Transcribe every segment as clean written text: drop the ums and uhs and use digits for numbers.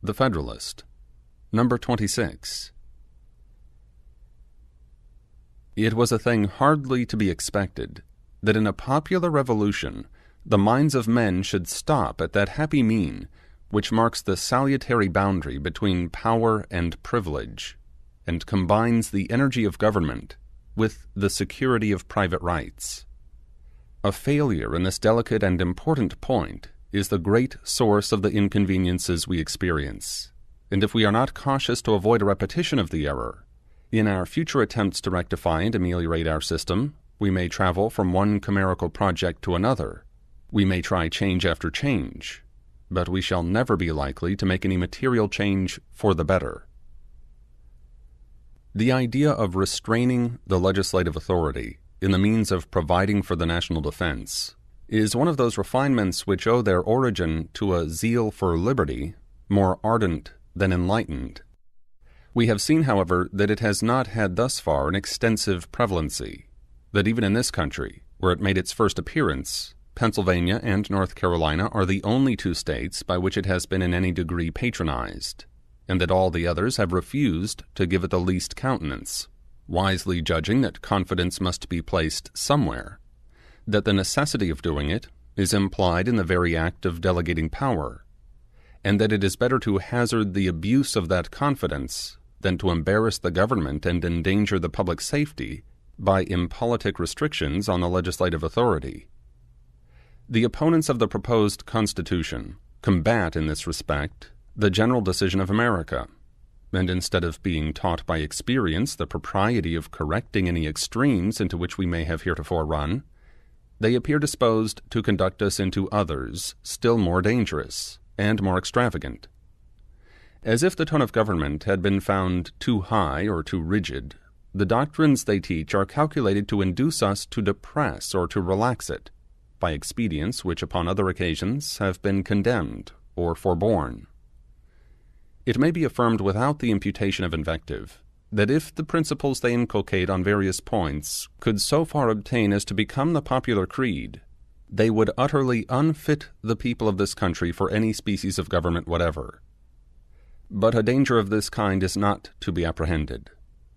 The Federalist No.26. It was a thing hardly to be expected that in a popular revolution the minds of men should stop at that happy mean which marks the salutary boundary between power and privilege, and combines the energy of government with the security of private rights. A failure in this delicate and important point is the great source of the inconveniences we experience, and if we are not cautious to avoid a repetition of the error, in our future attempts to rectify and ameliorate our system, we may travel from one chimerical project to another, we may try change after change, but we shall never be likely to make any material change for the better. The idea of restraining the legislative authority in the means of providing for the national defense is one of those refinements which owe their origin to a zeal for liberty more ardent than enlightened. We have seen, however, that it has not had thus far an extensive prevalency, that even in this country, where it made its first appearance, Pennsylvania and North Carolina are the only two states by which it has been in any degree patronized, and that all the others have refused to give it the least countenance, wisely judging that confidence must be placed somewhere, that the necessity of doing it is implied in the very act of delegating power, and that it is better to hazard the abuse of that confidence than to embarrass the government and endanger the public safety by impolitic restrictions on the legislative authority. The opponents of the proposed Constitution combat in this respect the general decision of America, and instead of being taught by experience the propriety of correcting any extremes into which we may have heretofore run, they appear disposed to conduct us into others still more dangerous and more extravagant. As if the tone of government had been found too high or too rigid, the doctrines they teach are calculated to induce us to depress or to relax it, by expedients which upon other occasions have been condemned or forborne. It may be affirmed without the imputation of invective, that if the principles they inculcate on various points could so far obtain as to become the popular creed, they would utterly unfit the people of this country for any species of government whatever. But a danger of this kind is not to be apprehended.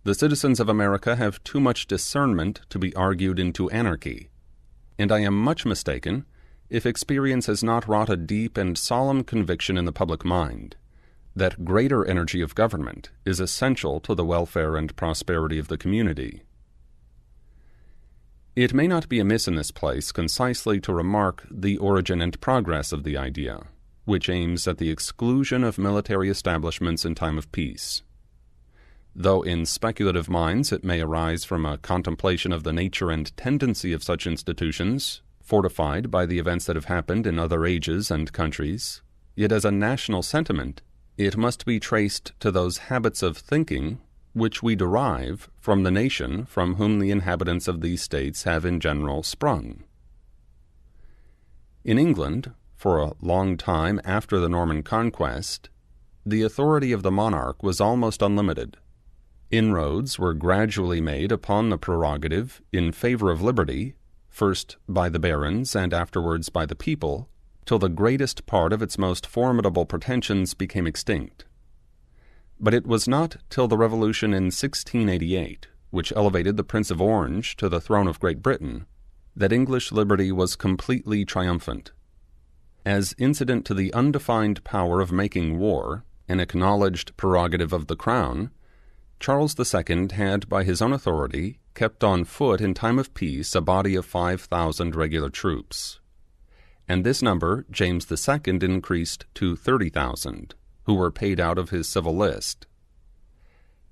The citizens of America have too much discernment to be argued into anarchy, and I am much mistaken if experience has not wrought a deep and solemn conviction in the public mind that greater energy of government is essential to the welfare and prosperity of the community. It may not be amiss in this place concisely to remark the origin and progress of the idea, which aims at the exclusion of military establishments in time of peace. Though in speculative minds it may arise from a contemplation of the nature and tendency of such institutions, fortified by the events that have happened in other ages and countries, yet as a national sentiment, it must be traced to those habits of thinking which we derive from the nation from whom the inhabitants of these states have in general sprung. In England, for a long time after the Norman Conquest, the authority of the monarch was almost unlimited. Inroads were gradually made upon the prerogative in favor of liberty, first by the barons and afterwards by the people, till the greatest part of its most formidable pretensions became extinct. But it was not till the Revolution in 1688, which elevated the Prince of Orange to the throne of Great Britain, that English liberty was completely triumphant. As incident to the undefined power of making war, an acknowledged prerogative of the Crown, Charles II had, by his own authority, kept on foot in time of peace a body of 5,000 regular troops, and this number James II increased to 30,000, who were paid out of his civil list.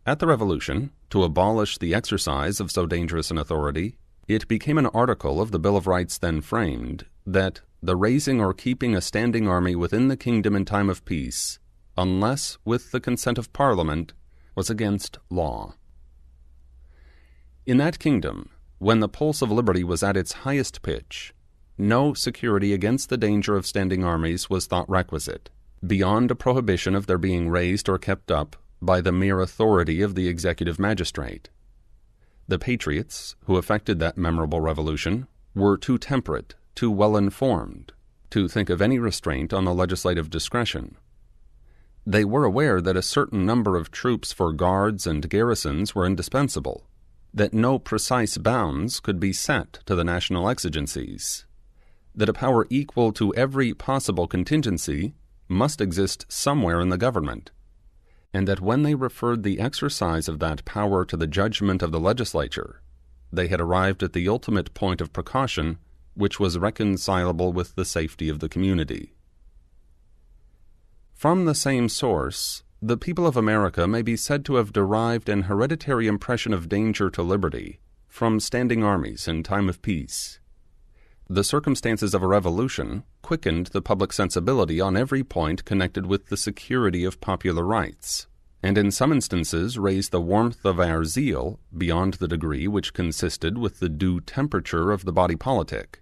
At the Revolution, to abolish the exercise of so dangerous an authority, it became an article of the Bill of Rights then framed, that the raising or keeping a standing army within the kingdom in time of peace, unless with the consent of Parliament, was against law. In that kingdom, when the pulse of liberty was at its highest pitch, no security against the danger of standing armies was thought requisite, beyond a prohibition of their being raised or kept up by the mere authority of the executive magistrate. The patriots, who effected that memorable revolution, were too temperate, too well informed, to think of any restraint on the legislative discretion. They were aware that a certain number of troops for guards and garrisons were indispensable, that no precise bounds could be set to the national exigencies, that a power equal to every possible contingency must exist somewhere in the government, and that when they referred the exercise of that power to the judgment of the legislature, they had arrived at the ultimate point of precaution which was reconcilable with the safety of the community. From the same source, the people of America may be said to have derived an hereditary impression of danger to liberty from standing armies in time of peace. The circumstances of a revolution quickened the public sensibility on every point connected with the security of popular rights, and in some instances raised the warmth of our zeal beyond the degree which consisted with the due temperature of the body politic.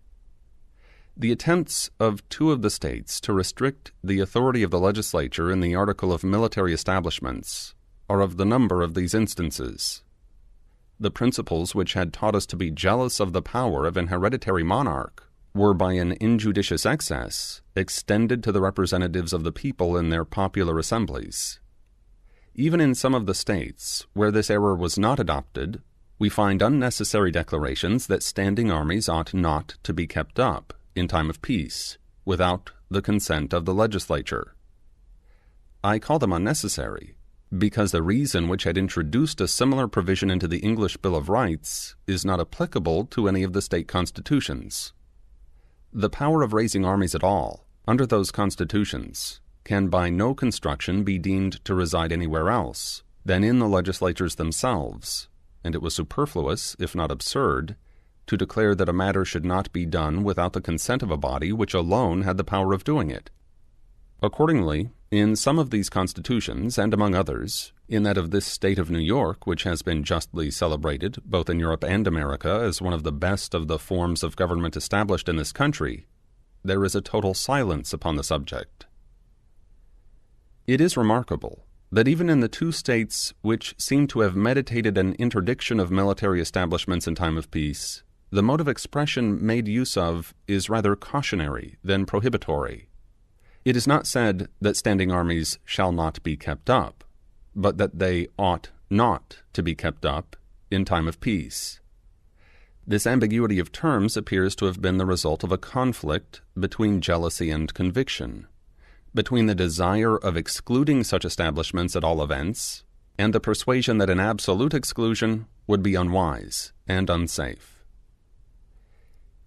The attempts of two of the states to restrict the authority of the legislature in the article of military establishments are of the number of these instances. The principles which had taught us to be jealous of the power of an hereditary monarch were by an injudicious excess extended to the representatives of the people in their popular assemblies. Even in some of the states where this error was not adopted, we find unnecessary declarations that standing armies ought not to be kept up in time of peace, without the consent of the legislature. I call them unnecessary, because the reason which had introduced a similar provision into the English Bill of Rights is not applicable to any of the state constitutions. The power of raising armies at all, under those constitutions, can by no construction be deemed to reside anywhere else than in the legislatures themselves, and it was superfluous, if not absurd, to declare that a matter should not be done without the consent of a body which alone had the power of doing it. Accordingly, in some of these constitutions, and among others, in that of this state of New York, which has been justly celebrated both in Europe and America as one of the best of the forms of government established in this country, there is a total silence upon the subject. It is remarkable that even in the two states which seem to have meditated an interdiction of military establishments in time of peace, the mode of expression made use of is rather cautionary than prohibitory. It is not said that standing armies shall not be kept up, but that they ought not to be kept up in time of peace. This ambiguity of terms appears to have been the result of a conflict between jealousy and conviction, between the desire of excluding such establishments at all events, and the persuasion that an absolute exclusion would be unwise and unsafe.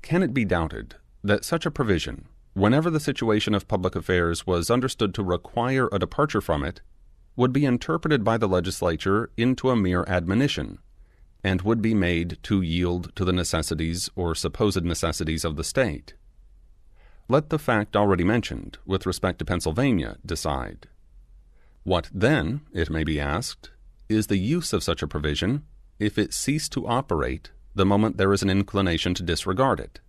Can it be doubted that such a provision, whenever the situation of public affairs was understood to require a departure from it, would be interpreted by the legislature into a mere admonition, and would be made to yield to the necessities or supposed necessities of the state? Let the fact already mentioned with respect to Pennsylvania decide. What then, it may be asked, is the use of such a provision if it cease to operate the moment there is an inclination to disregard it?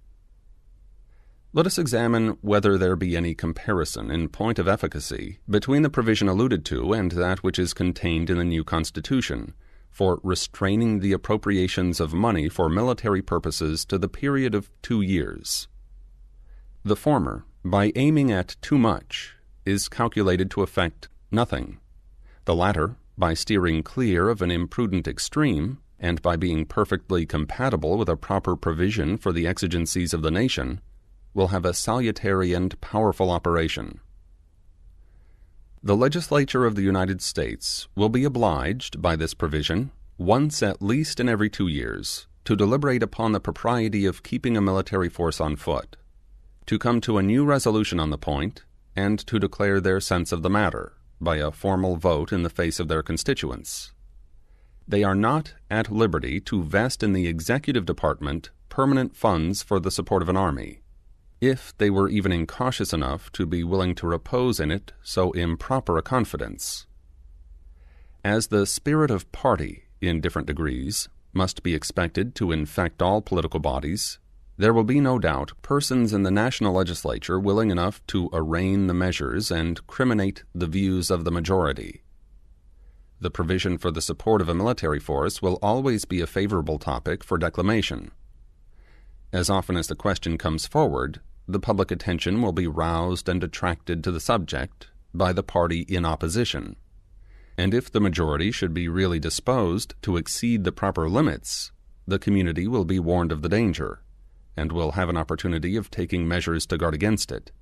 Let us examine whether there be any comparison in point of efficacy between the provision alluded to and that which is contained in the new Constitution for restraining the appropriations of money for military purposes to the period of 2 years. The former, by aiming at too much, is calculated to effect nothing. The latter, by steering clear of an imprudent extreme, and by being perfectly compatible with a proper provision for the exigencies of the nation, will have a salutary and powerful operation. The legislature of the United States will be obliged, by this provision, once at least in every 2 years, to deliberate upon the propriety of keeping a military force on foot, to come to a new resolution on the point, and to declare their sense of the matter, by a formal vote in the face of their constituents. They are not at liberty to vest in the executive department permanent funds for the support of an army, if they were even incautious enough to be willing to repose in it so improper a confidence. As the spirit of party, in different degrees, must be expected to infect all political bodies, there will be no doubt persons in the national legislature willing enough to arraign the measures and criminate the views of the majority. The provision for the support of a military force will always be a favorable topic for declamation. As often as the question comes forward, the public attention will be roused and attracted to the subject, by the party in opposition, and if the majority should be really disposed to exceed the proper limits, the community will be warned of the danger, and will have an opportunity of taking measures to guard against it.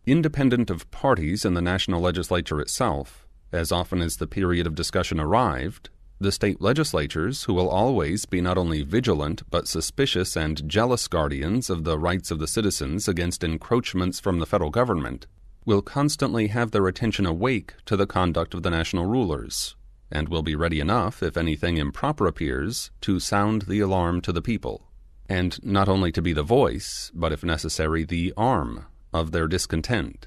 Independent of parties in the national legislature itself, as often as the period of discussion arrived, the state legislatures, who will always be not only vigilant but suspicious and jealous guardians of the rights of the citizens against encroachments from the federal government, will constantly have their attention awake to the conduct of the national rulers, and will be ready enough, if anything improper appears, to sound the alarm to the people, and not only to be the voice, but if necessary the arm, of their discontent.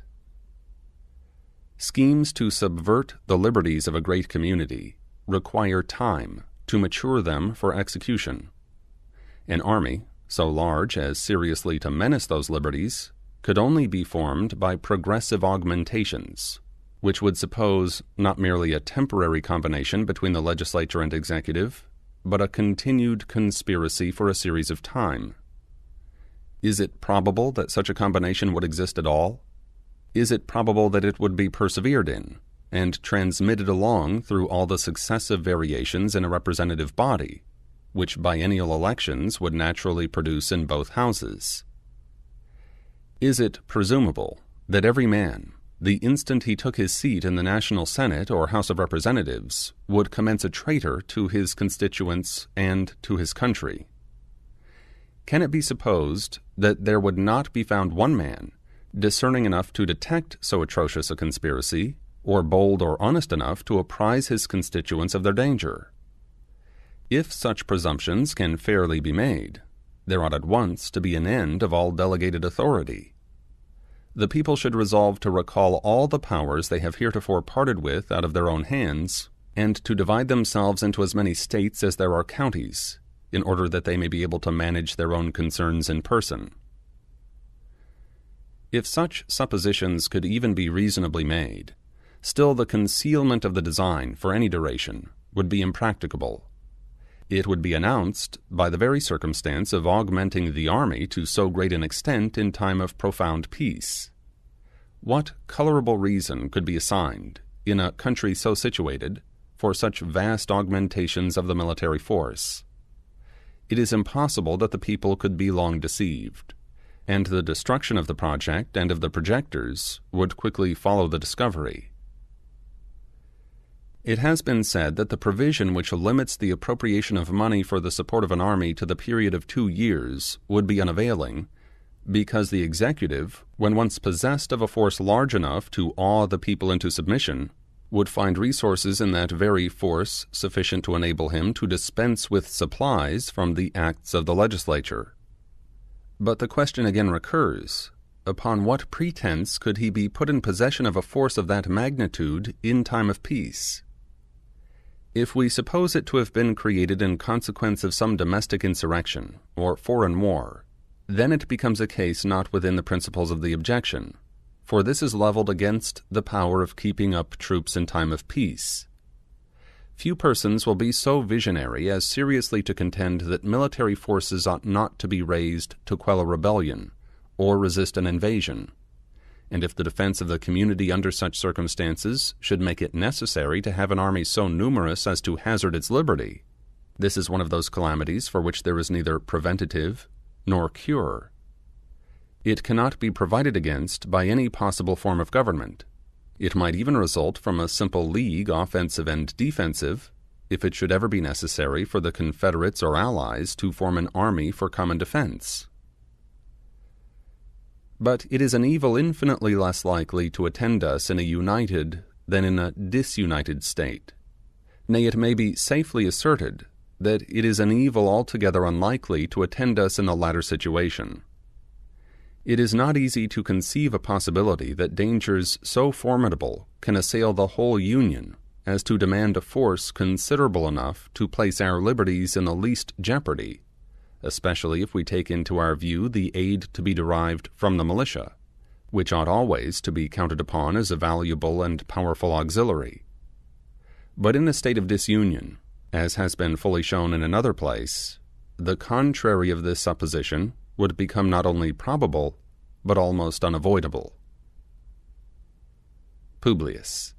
Schemes to subvert the liberties of a great community require time to mature them for execution. An army, so large as seriously to menace those liberties, could only be formed by progressive augmentations, which would suppose not merely a temporary combination between the legislature and executive, but a continued conspiracy for a series of time. Is it probable that such a combination would exist at all? Is it probable that it would be persevered in, and transmitted along through all the successive variations in a representative body, which biennial elections would naturally produce in both houses? Is it presumable that every man, the instant he took his seat in the National Senate or House of Representatives, would commence a traitor to his constituents and to his country? Can it be supposed that there would not be found one man discerning enough to detect so atrocious a conspiracy, or bold or honest enough to apprise his constituents of their danger? If such presumptions can fairly be made, there ought at once to be an end of all delegated authority. The people should resolve to recall all the powers they have heretofore parted with out of their own hands, and to divide themselves into as many states as there are counties, in order that they may be able to manage their own concerns in person. If such suppositions could even be reasonably made, still the concealment of the design for any duration would be impracticable. It would be announced by the very circumstance of augmenting the army to so great an extent in time of profound peace. What colorable reason could be assigned, in a country so situated, for such vast augmentations of the military force? It is impossible that the people could be long deceived, and the destruction of the project and of the projectors would quickly follow the discovery. It has been said that the provision which limits the appropriation of money for the support of an army to the period of 2 years would be unavailing, because the executive, when once possessed of a force large enough to awe the people into submission, would find resources in that very force sufficient to enable him to dispense with supplies from the acts of the legislature. But the question again recurs, upon what pretense could he be put in possession of a force of that magnitude in time of peace? If we suppose it to have been created in consequence of some domestic insurrection or foreign war, then it becomes a case not within the principles of the objection, for this is leveled against the power of keeping up troops in time of peace. Few persons will be so visionary as seriously to contend that military forces ought not to be raised to quell a rebellion or resist an invasion, and if the defense of the community under such circumstances should make it necessary to have an army so numerous as to hazard its liberty, this is one of those calamities for which there is neither preventative nor cure. It cannot be provided against by any possible form of government. It might even result from a simple league, offensive and defensive, if it should ever be necessary for the Confederates or Allies to form an army for common defense. But it is an evil infinitely less likely to attend us in a united than in a disunited state. Nay, it may be safely asserted that it is an evil altogether unlikely to attend us in the latter situation. It is not easy to conceive a possibility that dangers so formidable can assail the whole Union as to demand a force considerable enough to place our liberties in the least jeopardy, especially if we take into our view the aid to be derived from the militia, which ought always to be counted upon as a valuable and powerful auxiliary. But in a state of disunion, as has been fully shown in another place, the contrary of this supposition would become not only probable, but almost unavoidable. Publius.